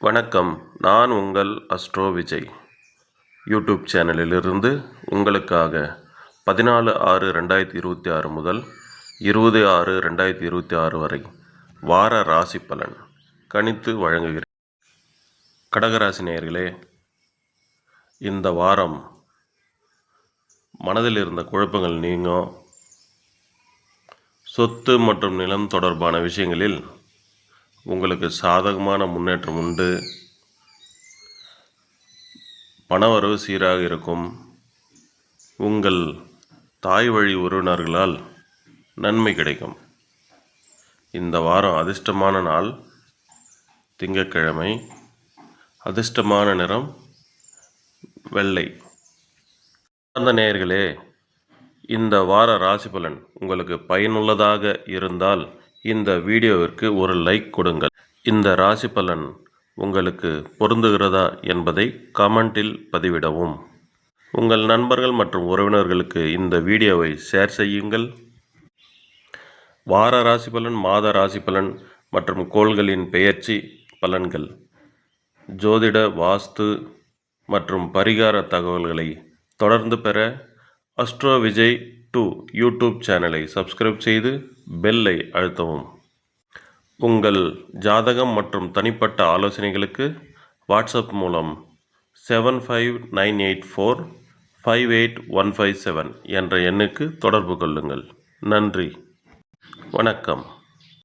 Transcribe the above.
வணக்கம். நான் உங்கள் அஸ்ட்ரோ விஜய். யூடியூப் சேனலிலிருந்து உங்களுக்காக 14/6/2026 முதல் 20/6/2026 வரை வார ராசி பலன் கணித்து வழங்குகிறேன். கடகராசி நேயர்களே, இந்த வாரம் மனதில் இருந்த குழப்பங்கள் நீங்கும். சொத்து மற்றும் நிலம் தொடர்பான விஷயங்களில் உங்களுக்கு சாதகமான முன்னேற்றம் உண்டு. பணவரவு சீராக இருக்கும். உங்கள் தாய் வழி உறவினர்களால் நன்மை கிடைக்கும். இந்த வாரம் அதிர்ஷ்டமான நாள் திங்கட்கிழமை. அதிர்ஷ்டமான நிறம் வெள்ளை. அந்த நேயர்களே, இந்த வார ராசி பலன் உங்களுக்கு பயனுள்ளதாக இருந்தால் இந்த வீடியோவிற்கு ஒரு லைக் கொடுங்கள். இந்த ராசி பலன் உங்களுக்கு பொருந்துகிறதா என்பதை கமெண்டில் பதிவிடவும். உங்கள் நண்பர்கள் மற்றும் உறவினர்களுக்கு இந்த வீடியோவை ஷேர் செய்யுங்கள். வார ராசி பலன், மாத ராசி பலன் மற்றும் கோள்களின் பெயர்ச்சி பலன்கள், ஜோதிட, வாஸ்து மற்றும் பரிகார தகவல்களை தொடர்ந்து பெற அஸ்ட்ரோ விஜய் 2 யூடியூப் சேனலை சப்ஸ்கிரைப் செய்து பெல்லை அழுத்தவும். உங்கள் ஜாதகம் மற்றும் தனிப்பட்ட ஆலோசனைகளுக்கு வாட்ஸ்அப் மூலம் 7598458157 என்ற எண்ணுக்கு தொடர்பு கொள்ளுங்கள். நன்றி, வணக்கம்.